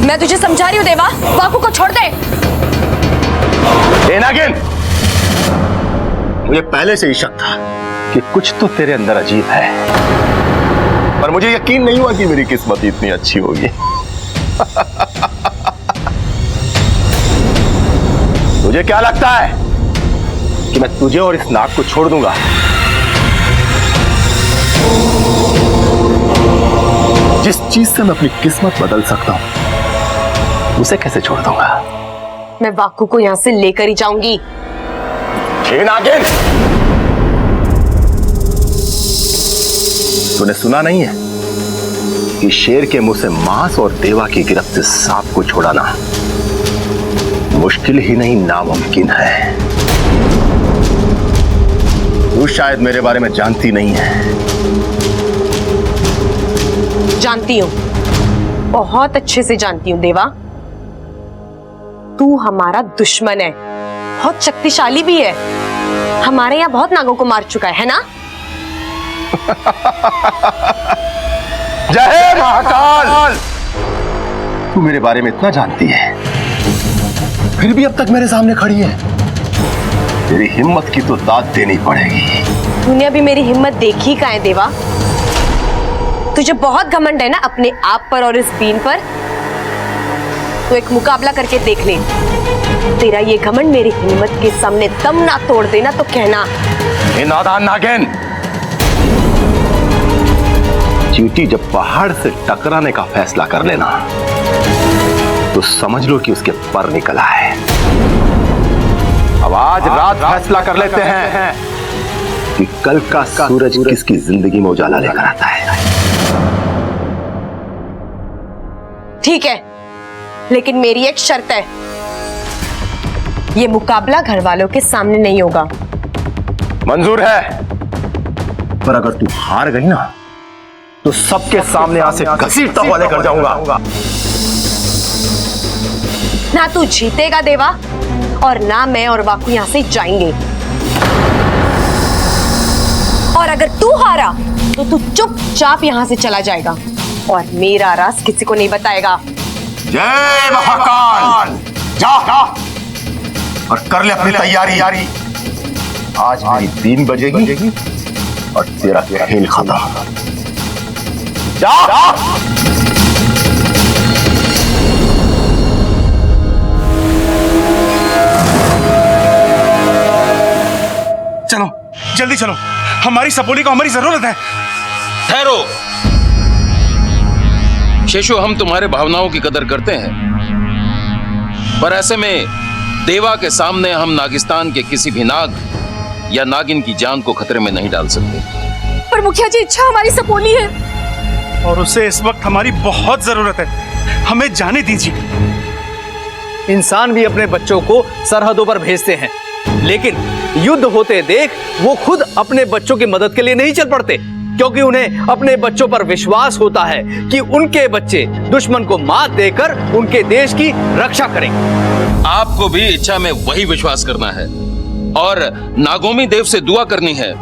मैं तुझे समझा रही हूँ देवा, बापू को छोड़ दे। नागिन, मुझे पहले से ही शक था कि कुछ तो तेरे अंदर अजीब है, पर मुझे यकीन नहीं हुआ कि मेरी किस्मत इतनी अच्छी होगी। तुझे क्या लगता है कि मैं तुझे और इस नाग को छोड़ दूंगा? जिस चीज से मैं अपनी किस्मत बदल सकता हूं, उसे कैसे छोड़ दूंगा? मैं वाकू को यहां से लेकर ही जाऊंगी। नागिन, तूने सुना नहीं है कि शेर के मुंह से मांस और देवा की गिरफ्त से सांप को छुड़ाना मुश्किल ही नहीं नामुमकिन है। तू शायद मेरे बारे में जानती नहीं है। जानती हूँ, बहुत अच्छे से जानती हूँ देवा। तू हमारा दुश्मन है, बहुत शक्तिशाली भी है। हमारे यहाँ बहुत नागों को मार चुका है ना? जय महाकाल! तू मेरे बारे में इतना जानती है, फिर भी अब तक मेरे सामने खड़ी है। तेरी हिम्मत की तो दाद देनी पड़ेगी। तूने अभी मेरी हिम्मत देखी कहाँ है देवा? तुझे बहुत घमंड है ना अपने आप पर और इस बीन पर। तो एक मुकाबला करके देख ले। तेरा ये घमंड मेरी हिम्मत के सामने दम ना तोड़ देना तो कहना। नादान नागिन, चींटी जब पहाड़ से टकराने का फैसला कर लेना तो समझ लो कि उसके पर निकला है। अब आज रात फैसला कर लेते हैं कि कल का सूरज किसकी जिंदगी में उजाला लेकर आता है। ठीक है, लेकिन मेरी एक शर्त है। ये मुकाबला घर वालों के सामने नहीं होगा। मंजूर है, पर अगर तू हार गई ना तो सबके सामने यहाँ से घसीटता हुआ लेकर जाऊंगा। ना तू जीतेगा देवा, और ना मैं और वाकू यहां से जाएंगे। और अगर तू हारा तो तू चुपचाप यहां से चला जाएगा और मेरा राज किसी को नहीं बताएगा। जय महाकाल! जा और कर ले अपनी तैयारी। आज मेरी 3 बजेगी और तेरा खेल खत्म। जा। चलो जल्दी चलो, हमारी सपोली को हमारी जरूरत है। ठहरो शेषु, हम तुम्हारे भावनाओं की कदर करते हैं, पर ऐसे में देवा के सामने हम नागिस्तान के किसी भी नाग या नागिन की जान को खतरे में नहीं डाल सकते। पर मुखिया जी, इच्छा हमारी सपोली है और उसे इस वक्त हमारी बहुत जरूरत है। हमें जाने दीजिए। इंसान भी अपने बच्चों को सरहदों पर भेजते हैं, लेकिन युद्ध होते देख वो खुद अपने बच्चों की मदद के लिए नहीं चल पड़ते, क्योंकि उन्हें अपने बच्चों पर विश्वास होता है कि उनके बच्चे दुश्मन को मात देकर उनके देश की रक्षा करेंगे। आपको भी इच्छा में वही विश्वास करना है और नागोमी देव से दुआ करनी है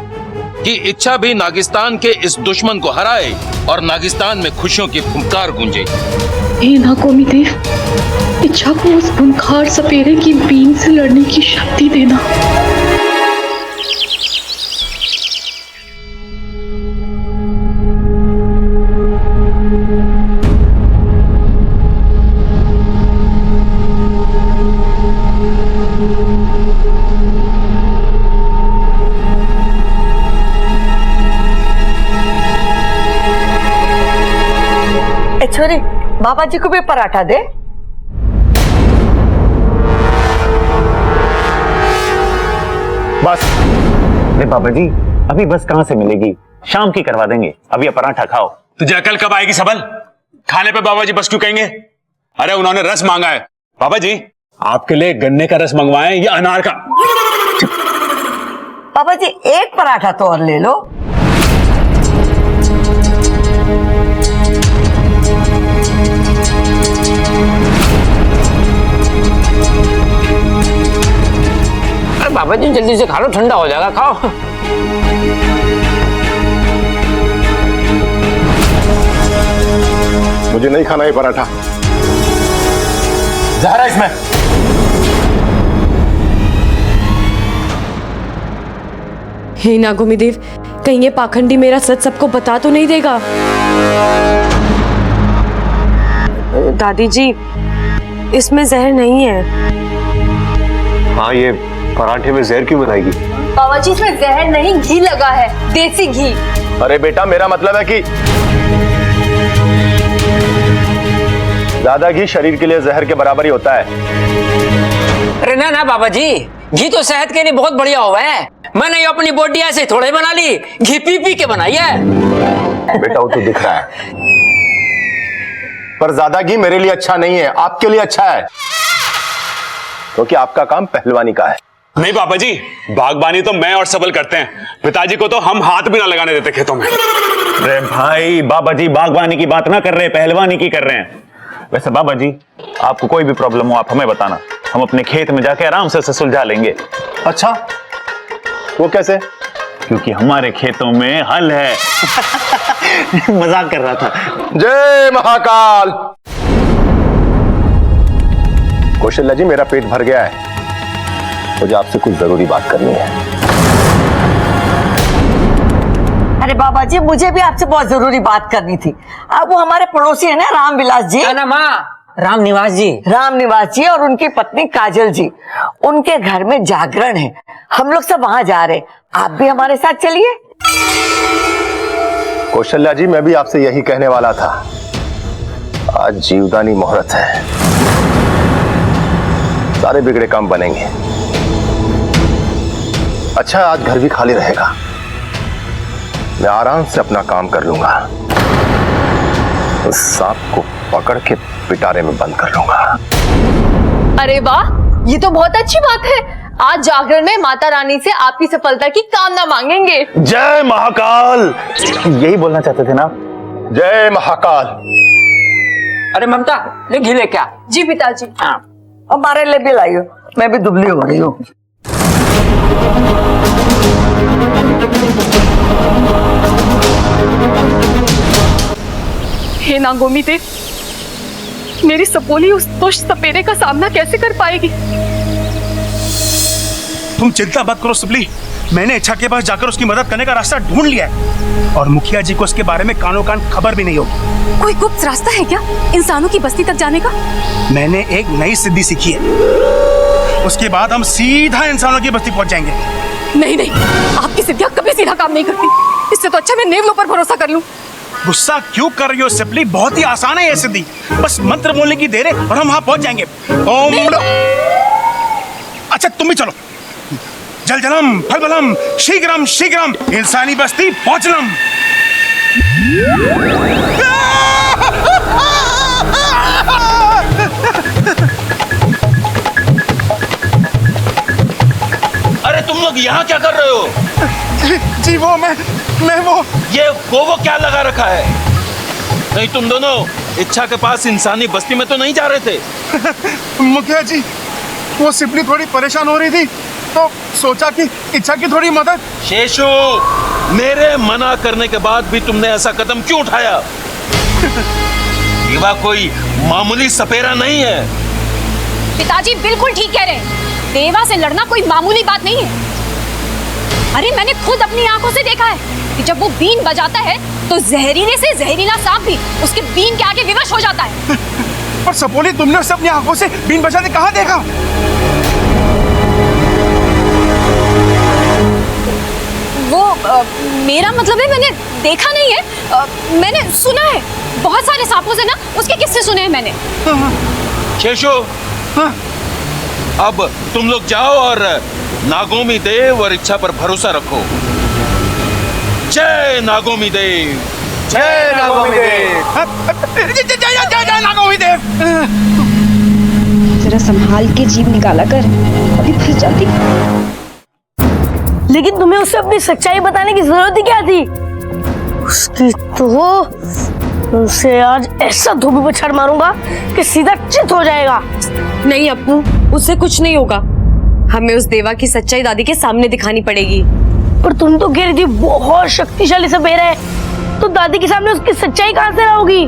कि इच्छा भी नागिस्तान के इस दुश्मन को हराए और नागिस्तान में खुशियों की फुंकार गूंजे। हे नागोमी देव, इच्छा को उस खूंखार सपेरे की बीन से लड़ने की शक्ति देना। छोरी, बाबा जी को भी पराठा दे। बस। अरे बाबा जी, अभी बस कहां से मिलेगी? शाम की करवा देंगे, अभी पराठा खाओ। तुझे अकल कब आएगी सबल? खाने पे बाबा जी बस क्यों कहेंगे? अरे उन्होंने रस मांगा है। बाबा जी, आपके लिए गन्ने का रस मंगवाएं या अनार का? बाबा जी, एक पराठा तो और ले लो। बाबा जी जल्दी से खा लो, ठंडा हो जाएगा। खाओ। मुझे नहीं खाना ये पराठा। जहर है इसमें। हे नागोमी देव, कहीं ये पाखंडी मेरा सच सबको बता तो नहीं देगा? दादी जी, इसमें जहर नहीं है। हाँ, ये पराठे में जहर क्यों बनाएगी? बाबा जी, इसमें जहर नहीं, घी लगा है, देसी घी। अरे बेटा, मेरा मतलब है कि ज्यादा घी शरीर के लिए जहर के बराबर ही होता है। अरे ना ना बाबा जी, घी तो सेहत के लिए बहुत बढ़िया हुआ है। मैंने ये अपनी बॉडी ऐसे थोड़े बना ली, घी पी पी के बनाई है। बेटा, वो तो दिख रहा है, पर ज्यादा घी मेरे लिए अच्छा नहीं है, आपके लिए अच्छा है, क्योंकि आपका काम पहलवानी का है। नहीं पापा जी, बागबानी तो मैं और सबल करते हैं, पिताजी को तो हम हाथ भी ना लगाने देते खेतों में। अरे भाई, बाबा जी बागवानी की बात ना कर रहे, पहलवानी की कर रहे हैं। वैसे बाबा जी, आपको कोई भी प्रॉब्लम हो आप हमें बताना, हम अपने खेत में जाके आराम से सुलझा लेंगे। अच्छा, वो कैसे? क्योंकि हमारे खेतों में हल है। मजाक कर रहा था। जय महाकाल। कौशल्या जी, मेरा पेट भर गया है, मुझे आपसे कुछ जरूरी बात करनी है। अरे बाबा जी, मुझे भी आपसे बहुत जरूरी बात करनी थी। अब वो हमारे पड़ोसी है ना, रामविलास जी। ना माँ, रामनिवास जी। रामनिवास जी और उनकी पत्नी काजल जी, उनके घर में जागरण है, हम लोग सब वहां जा रहे हैं, आप भी हमारे साथ चलिए। कौशल्या जी, मैं भी आपसे यही कहने वाला था, आज जीवदानी मुहूर्त है, सारे बिगड़े काम बनेंगे। अच्छा, आज घर भी खाली रहेगा, मैं आराम से अपना काम कर लूंगा, उस सांप को पकड़ के पिटारे में बंद कर लूंगा। अरे वाह, ये तो बहुत अच्छी बात है। आज जागरण में माता रानी से आपकी सफलता की कामना मांगेंगे। जय महाकाल, यही बोलना चाहते थे ना? जय महाकाल। अरे ममता, ले घी ले क्या? जी पिताजी। हाँ। हमारे लिए भी लाइयो, मैं भी दुबली हो रही हूँ। हे नागोमी देव, मेरी सपोली उस दुष्ट सपेरे का सामना कैसे कर पाएगी? तुम चिंता मत करो सुबली, मैंने इच्छा के पास जाकर उसकी मदद करने का रास्ता ढूंढ लिया है और मुखिया जी को उसके बारे में कानों कान खबर भी नहीं होगी। कोई गुप्त रास्ता है क्या इंसानों की बस्ती तक जाने का? मैंने एक नई सिद्धि सीखी है, उसके बाद हम सीधा इंसानों की बस्ती पहुंच जाएंगे। नहीं नहीं, आपकी सिद्धियां कभी सीधा काम नहीं करती, इससे तो अच्छा मैं नेवलों पर भरोसा कर लूं। गुस्सा क्यों कर रही हो सिपली, बहुत ही आसान है ये सिद्धि, बस मंत्र बोलने की देर है और हम वहां पहुंच जाएंगे। ओम। अच्छा तुम भी चलो। जल जलम फल बलम शीघ्रम शीघ्रम इंसानी बस्ती पहुंचलम। अरे तुम लोग यहाँ क्या कर रहे हो? जी वो मैं वो ये वो क्या लगा रखा है? नहीं, तुम दोनों इच्छा के पास इंसानी बस्ती में तो नहीं जा रहे थे? मुखिया जी, वो सिपली थोड़ी परेशान हो रही थी तो सोचा कि इच्छा की थोड़ी मदद। शेषु, मेरे मना करने के बाद भी तुमने ऐसा कदम क्यों उठाया? युवा कोई मामूली सपेरा नहीं है। पिताजी बिल्कुल ठीक कह रहे हैं, देवा से लड़ना कोई मामूली बात नहीं है। अरे मैंने खुद अपनी आंखों से देखा है कि जब वो बीन बजाता है तो जहरीले से जहरीला सांप भी उसके बीन के आगे विवश हो जाता है। पर सपोली, तुमने उसे अपनी आंखों से बीन बजाते कहाँ देखा? वो मेरा मतलब है, मैंने देखा नहीं है, मैंने सुना है, बहुत सारे सांपों से ना उसके किस्से सुने हैं मैंने। शेषु, अब तुम लोग जाओ और नागोमी देव और इच्छा पर भरोसा रखो। जय नागोमी देव। जय नागोमी देव। जय नागोमी देव। जरा संभाल के जीभ निकाला कर, अभी फंस जाती। लेकिन तुम्हें उसे अपनी सच्चाई बताने की जरूरत ही क्या थी? उसकी तो उसे आज ऐसा धोबी बछड़ मारूंगा कि सीधा चित हो जाएगा। नहीं अप्पू, उससे कुछ नहीं होगा, हमें उस देवा की सच्चाई दादी के सामने दिखानी पड़ेगी। पर तुम तो कह रही थी बहुत शक्तिशाली सपेरा है, तो दादी के सामने उसकी सच्चाई कहां से लाओगी?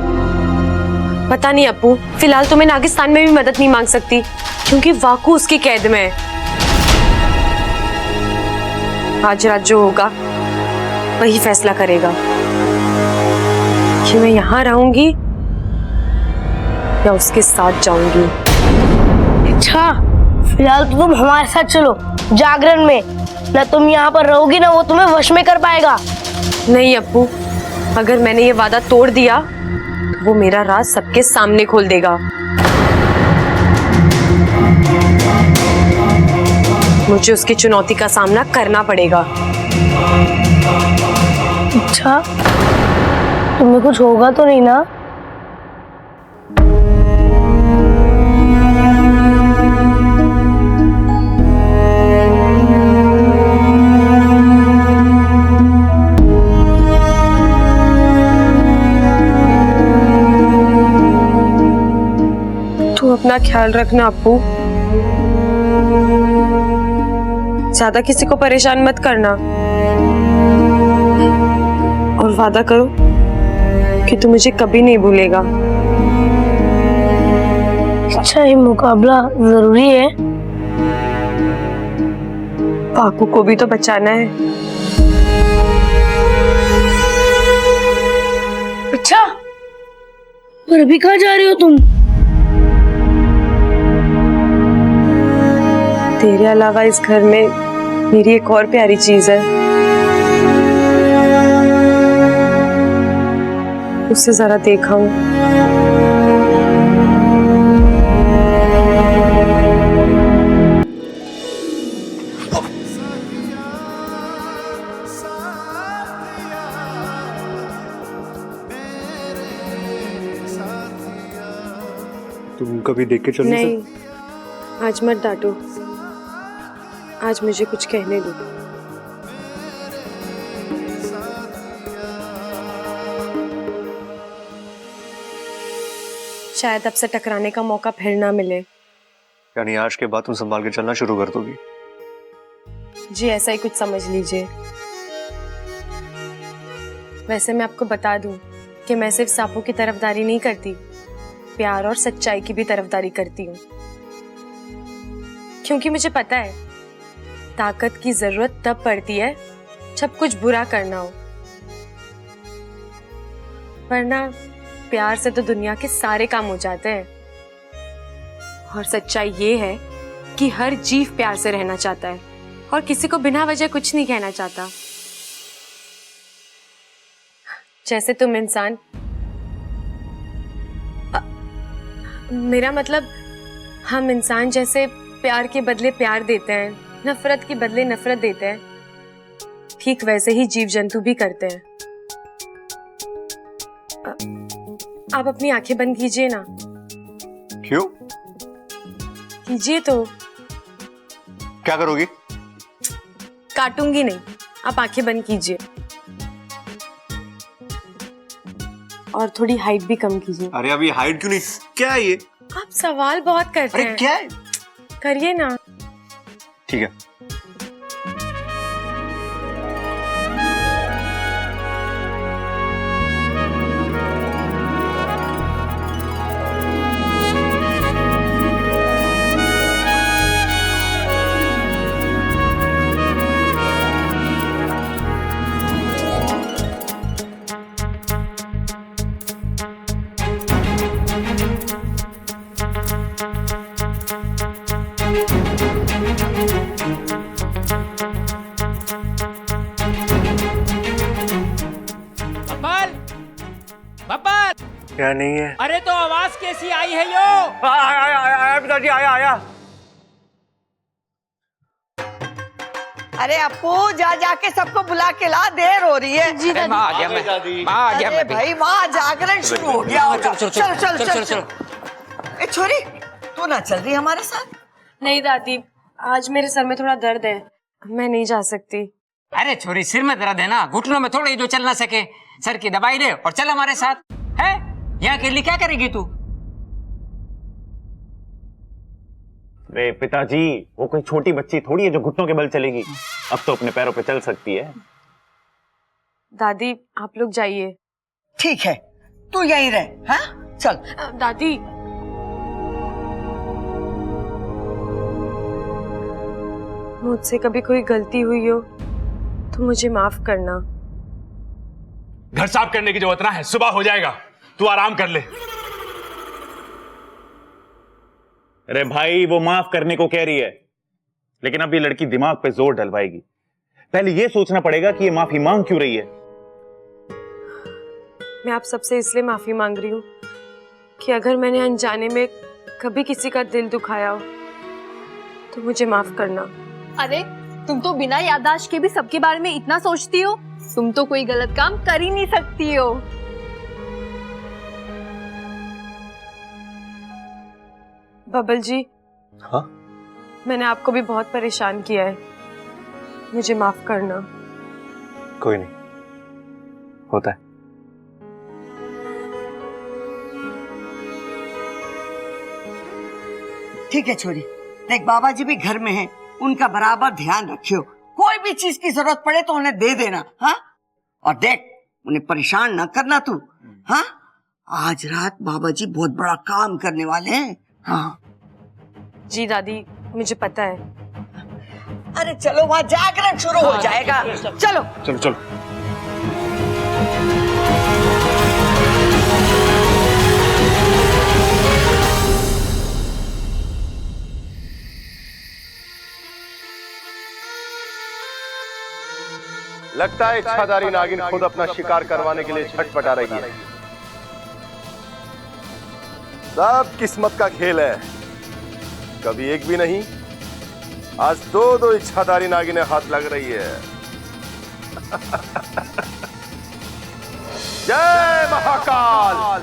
पता नहीं अप्पू, फिलहाल तो मैं नागिस्तान में भी मदद नहीं मांग सकती क्योंकि वाकू उसकी कैद में है। आज रात जो होगा वही फैसला करेगा कि मैं यहाँ रहूंगी या उसके साथ जाऊंगी। अच्छा, फिलहाल तो तुम हमारे साथ चलो जागरण में। ना तुम यहाँ पर रहोगी ना वो तुम्हें वश में कर पाएगा। नहीं अप्पू, अगर मैंने ये वादा तोड़ दिया तो वो मेरा राज सबके सामने खोल देगा। मुझे उसकी चुनौती का सामना करना पड़ेगा। अच्छा, तुम्हें कुछ होगा तो नहीं ना? तू अपना ख्याल रखना अप्पू, ज्यादा किसी को परेशान मत करना और वादा करो कि तू मुझे कभी नहीं भूलेगा। अच्छा, ये मुकाबला जरूरी है? पाकू को भी तो बचाना है। अच्छा, पर अभी कहाँ जा रही हो तुम? तेरे अलावा इस घर में मेरी एक और प्यारी चीज है, उसे जरा देखा हूं। तुम कभी देख के चलो। नहीं, आज मत डांटो, आज मुझे कुछ कहने दो। शायद अब से टकराने का मौका फिर ना मिले। यानी आज के बाद तुम संभाल के चलना शुरू कर दोगी? जी ऐसा ही कुछ समझ लीजिए। वैसे मैं आपको बता दूं कि मैं सिर्फ सांपों की तरफदारी नहीं करती, प्यार और सच्चाई की भी तरफदारी करती हूँ। क्योंकि मुझे पता है ताकत की जरूरत तब पड़ती है जब कुछ बुरा करना हो, वरना प्यार से तो दुनिया के सारे काम हो जाते हैं। और सच्चाई ये है कि हर जीव प्यार से रहना चाहता है और किसी को बिना वजह कुछ नहीं कहना चाहता। जैसे तुम इंसान, मेरा मतलब हम इंसान जैसे प्यार के बदले प्यार देते हैं, नफरत के बदले नफरत देते हैं, ठीक वैसे ही जीव जंतु भी करते हैं। आप अपनी आंखें बंद कीजिए ना। क्यों? कीजिए तो। क्या करोगी? काटूंगी नहीं, आप आंखें बंद कीजिए और थोड़ी हाइट भी कम कीजिए। अरे अभी हाइट क्यों नहीं? क्या है ये? आप सवाल बहुत करते हैं। अरे क्या है? करिए ना। ठीक है। क्या नहीं है? अरे तो आवाज कैसी आई है यो? आया पिताजी, आया। अरे अपू जा जाके सबको बुला के ला, देर हो रही है। जी दादी। माँ आ गया मैं। माँ आ गया अरे मैं। भाई वहाँ जागरण शुरू हो गया होगा। चल चल। ए छोरी, तू ना चल रही हमारे साथ? नहीं दादी, आज मेरे सर में थोड़ा दर्द है, मैं नहीं जा सकती। अरे छोरी, सिर में दर्द है ना, घुटनों में थोड़ा ही जो चल ना सके, सर की दवाई ले और चल हमारे साथ। है यहाँ अकेली क्या करेगी तू? अरे पिताजी, वो कोई छोटी बच्ची थोड़ी है जो घुटनों के बल चलेगी। अब तो अपने पैरों पे चल सकती है। दादी आप लोग जाइए। ठीक है, तू यहीं रह। हाँ चल। दादी, मुझसे कभी कोई गलती हुई हो तो मुझे माफ करना। घर साफ करने की जरूरत ना है, सुबह हो जाएगा, तू आराम कर ले। अरे भाई, वो माफ करने को कह रही है, लेकिन अब ये लड़की दिमाग पे जोर डलवाएगी। पहले ये सोचना पड़ेगा कि ये माफी मांग क्यों रही है। मैं आप सबसे इसलिए माफी मांग रही हूँ कि अगर मैंने अनजाने में कभी किसी का दिल दुखाया हो तो मुझे माफ करना। अरे तुम तो बिना याददाश्त के भी सबके बारे में इतना सोचती हो, तुम तो कोई गलत काम कर ही नहीं सकती हो। बबल जी, हाँ? मैंने आपको भी बहुत परेशान किया है, मुझे माफ करना। कोई नहीं, होता है। ठीक है छोरी, देख बाबा जी भी घर में हैं, उनका बराबर ध्यान रखियो। कोई भी चीज की जरूरत पड़े तो उन्हें दे देना, हाँ? और देख, उन्हें परेशान न करना तू, हाँ? आज रात बाबा जी बहुत बड़ा काम करने वाले हैं। हाँ जी दादी, मुझे पता है। अरे चलो, वहां जागरण शुरू हो जाएगा। चलो चलो चलो। लगता है इच्छाधारी नागिन खुद अपना शिकार करवाने के लिए छटपटा रही है। सब किस्मत का खेल है, कभी एक भी नहीं, आज दो इच्छाधारी नागिनें हाथ लग रही है। जय महाकाल।